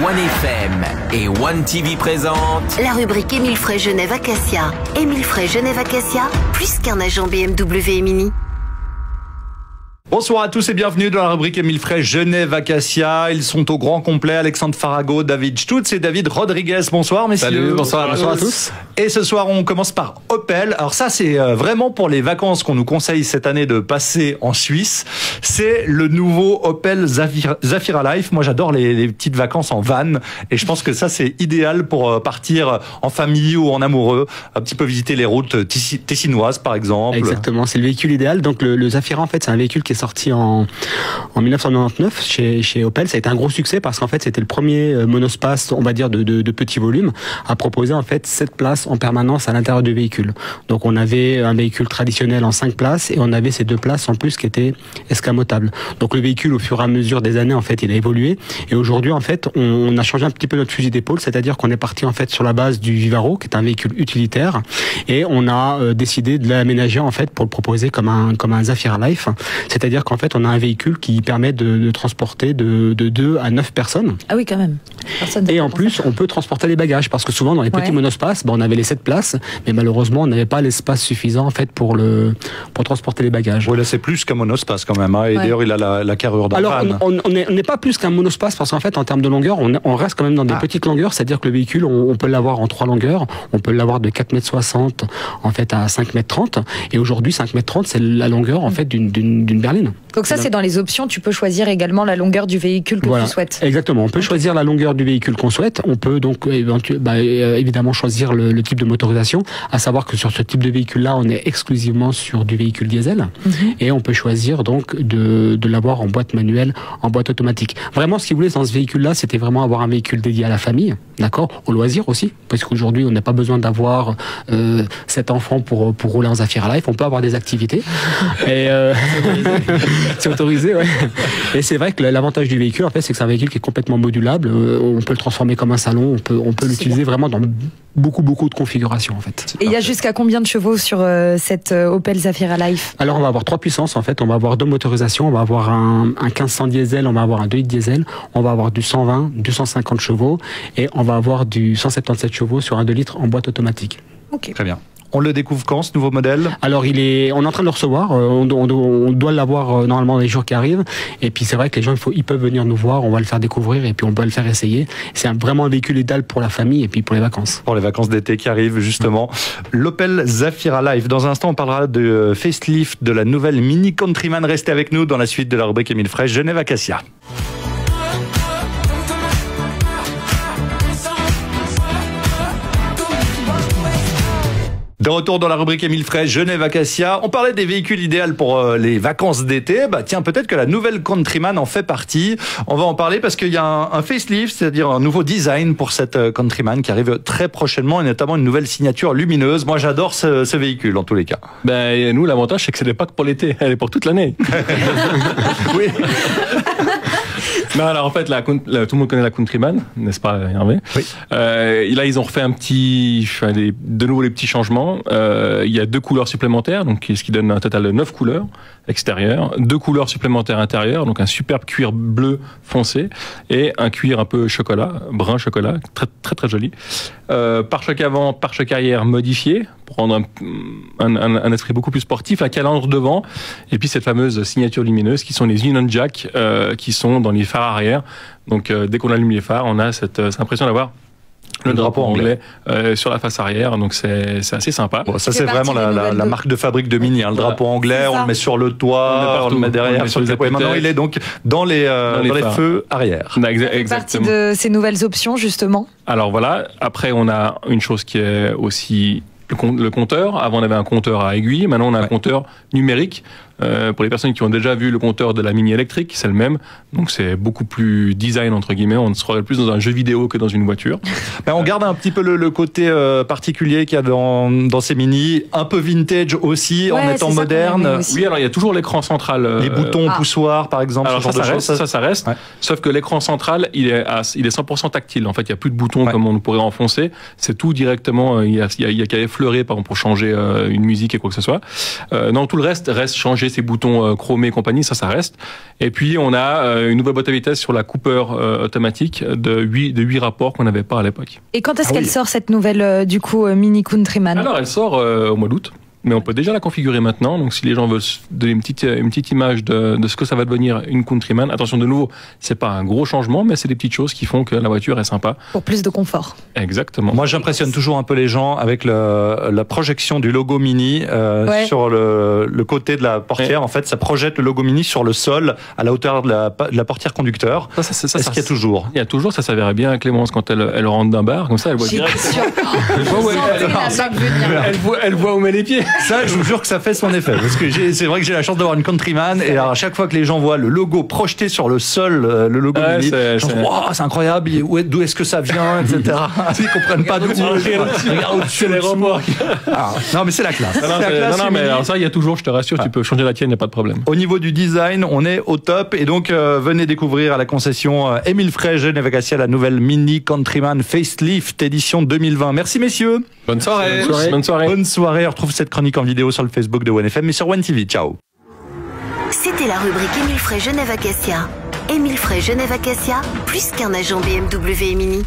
OneFM et One TV présentent la rubrique Émile Frey Genève Acacia. Émile Frey Genève Acacia, plus qu'un agent BMW et Mini. Bonsoir à tous et bienvenue dans la rubrique Émile Frey Genève Acacia. Ils sont au grand complet, Alexandre Farago, David Stutz et David Rodriguez. Bonsoir messieurs. Salut, bonsoir à tous. Et ce soir on commence par Opel. Alors ça c'est vraiment pour les vacances qu'on nous conseille cette année de passer en Suisse. C'est le nouveau Opel Zafira Life. Moi j'adore les petites vacances en van et je pense que ça c'est idéal pour partir en famille ou en amoureux. Un petit peu visiter les routes tessinoises par exemple. Exactement, c'est le véhicule idéal. Donc le Zafira en fait c'est un véhicule qui est sorti en 1999 chez Opel. Ça a été un gros succès parce qu'en fait c'était le premier monospace, on va dire de petit volume, à proposer en fait 7 places en permanence à l'intérieur du véhicule. Donc on avait un véhicule traditionnel en 5 places et on avait ces 2 places en plus qui étaient escamotables. Donc le véhicule au fur et à mesure des années en fait il a évolué et aujourd'hui en fait on a changé un petit peu notre fusil d'épaule, c'est-à-dire qu'on est parti en fait sur la base du Vivaro qui est un véhicule utilitaire et on a décidé de l'aménager en fait pour le proposer comme un Zafira Life. C'est-à-dire qu'en fait, on a un véhicule qui permet de transporter de 2 à 9 personnes. Ah oui, quand même. Et en plus, on peut transporter les bagages parce que souvent, dans les petits monospaces, on avait les 7 places, mais malheureusement, on n'avait pas l'espace suffisant en fait pour transporter les bagages. Oui, là, c'est plus qu'un monospace quand même. Hein, et d'ailleurs, il a la carrure d'un van. Alors, on n'est pas plus qu'un monospace parce qu'en fait, en termes de longueur, on reste quand même dans des petites longueurs. C'est-à-dire que le véhicule, on peut l'avoir en 3 longueurs. On peut l'avoir de 4,60 m en fait à 5,30 m. Et aujourd'hui, 5,30 m, c'est la longueur en fait d'une berline. Donc ça, c'est dans les options. Tu peux choisir également la longueur du véhicule que tu souhaites. Exactement. On peut choisir la longueur du véhicule qu'on souhaite. On peut donc évidemment choisir le type de motorisation. À savoir que sur ce type de véhicule-là, on est exclusivement sur du véhicule diesel. Et on peut choisir donc de l'avoir en boîte manuelle, en boîte automatique. Vraiment, ce qu'ils voulaient dans ce véhicule-là, c'était vraiment avoir un véhicule dédié à la famille, d'accord, au loisir aussi, parce qu'aujourd'hui, on n'a pas besoin d'avoir 7 enfants pour rouler en Zafira Life. On peut avoir des activités. Et c'est autorisé, ouais. Et c'est vrai que l'avantage du véhicule, en fait, c'est que c'est un véhicule qui est complètement modulable. On peut le transformer comme un salon. On peut l'utiliser vraiment dans beaucoup de configurations, en fait. Et il y a jusqu'à combien de chevaux sur cette Opel Zafira Life? Alors, on va avoir 3 puissances, en fait. On va avoir 2 motorisations. On va avoir un 1500 diesel, on va avoir un 2 litres diesel. On va avoir du 120, 250 chevaux. Et on va avoir du 177 chevaux sur un 2 litres en boîte automatique. Ok. Très bien. On le découvre quand, ce nouveau modèle? Alors, on est en train de le recevoir. On doit l'avoir normalement dans les jours qui arrivent. Et puis, c'est vrai que les gens, ils peuvent venir nous voir. On va le faire découvrir et puis on peut le faire essayer. C'est vraiment un véhicule idéal pour la famille et puis pour les vacances. Pour les vacances d'été qui arrivent, justement. L'Opel Zafira Life. Dans un instant, on parlera de facelift de la nouvelle Mini Countryman. Restez avec nous dans la suite de la rubrique Émile Frey Genève Acacia. De retour dans la rubrique Émile Frey Genève Acacia. On parlait des véhicules idéaux pour les vacances d'été. Bah tiens, peut-être que la nouvelle Countryman en fait partie. On va en parler parce qu'il y a un facelift, c'est-à-dire un nouveau design pour cette Countryman qui arrive très prochainement et notamment une nouvelle signature lumineuse. Moi, j'adore ce véhicule en tous les cas. Ben nous, l'avantage c'est que ce n'est pas que pour l'été, elle est pour toute l'année. Oui. Non, alors en fait, tout le monde connaît la Countryman, n'est-ce pas, Hervé? Oui. Là, ils ont refait de nouveau les petits changements. Il y a 2 couleurs supplémentaires, donc ce qui donne un total de 9 couleurs extérieures, 2 couleurs supplémentaires intérieures, donc un superbe cuir bleu foncé et un cuir un peu chocolat, brun chocolat, très très très joli. Pare-choc avant, pare-choc arrière modifié pour rendre un esprit beaucoup plus sportif, la calandre devant et puis cette fameuse signature lumineuse qui sont les Union Jack qui sont dans les phares arrière. Donc dès qu'on allume les phares, on a cette impression d'avoir le drapeau anglais sur la face arrière, donc c'est assez sympa. Bon, ça c'est vraiment la marque de fabrique de Mini, hein, le drapeau anglais, on le met sur le toit, on le met derrière, sur les épaules. Maintenant il est donc dans les feux arrière. C'est partie de ces nouvelles options justement. Alors voilà, après on a une chose qui est aussi le compteur. Avant on avait un compteur à aiguille, maintenant on a un compteur numérique. Pour les personnes qui ont déjà vu le compteur de la Mini électrique, c'est le même. Donc c'est beaucoup plus design entre guillemets. On se croirait plus dans un jeu vidéo que dans une voiture. Ben, on garde un petit peu le côté particulier qu'il y a dans ces Mini, un peu vintage aussi, en étant moderne. Oui, alors il y a toujours l'écran central. Les boutons poussoirs par exemple. Alors ça reste. Ouais. Sauf que l'écran central, il est 100% tactile. En fait, il n'y a plus de boutons comme on pourrait enfoncer. C'est tout directement. Il y a qu'à effleurer par exemple pour changer une musique et quoi que ce soit. Non, tout le reste changé ces boutons chromés et compagnie, ça reste. Et puis on a une nouvelle boîte à vitesse sur la Cooper automatique de 8 rapports qu'on n'avait pas à l'époque. Et quand est-ce qu'elle sort cette nouvelle Mini Countryman? Alors elle sort au mois d'août. Mais on peut déjà la configurer maintenant. Donc, si les gens veulent donner une petite image de ce que ça va devenir une Countryman, attention, de nouveau, c'est pas un gros changement, mais c'est des petites choses qui font que la voiture est sympa. Pour plus de confort. Exactement. Moi, j'impressionne toujours un peu les gens avec la projection du logo Mini sur le côté de la portière. Ouais. En fait, ça projette le logo Mini sur le sol à la hauteur de la portière conducteur. Est-ce qu'il y a toujours? Il y a toujours. Ça s'avérait bien à Clémence quand elle rentre d'un bar. Comme ça, elle voit direct. Elle voit où met les pieds. Ça, je vous jure que ça fait son effet. Parce que c'est vrai que j'ai la chance d'avoir une Countryman. Et alors, à chaque fois que les gens voient le logo projeté sur le sol, le logo Mini, c'est incroyable. D'où est-ce que ça vient, etc. Ils comprennent pas d'où. Regarde au-dessus les remorques. Non, mais c'est la classe. Non, mais alors ça, il y a toujours, je te rassure, tu peux changer la tienne, il n'y a pas de problème. Au niveau du design, on est au top. Et donc, venez découvrir à la concession Émile Frey, Genève Acacia, la nouvelle Mini Countryman Facelift édition 2020. Merci, messieurs. Bonne soirée. Bonne soirée. Bonne soirée. On retrouve cette chronique en vidéo sur le Facebook de OneFM et sur OneTV. Ciao. C'était la rubrique Émile Frey Genève Acacia. Émile Frey Genève Acacia, plus qu'un agent BMW et Mini.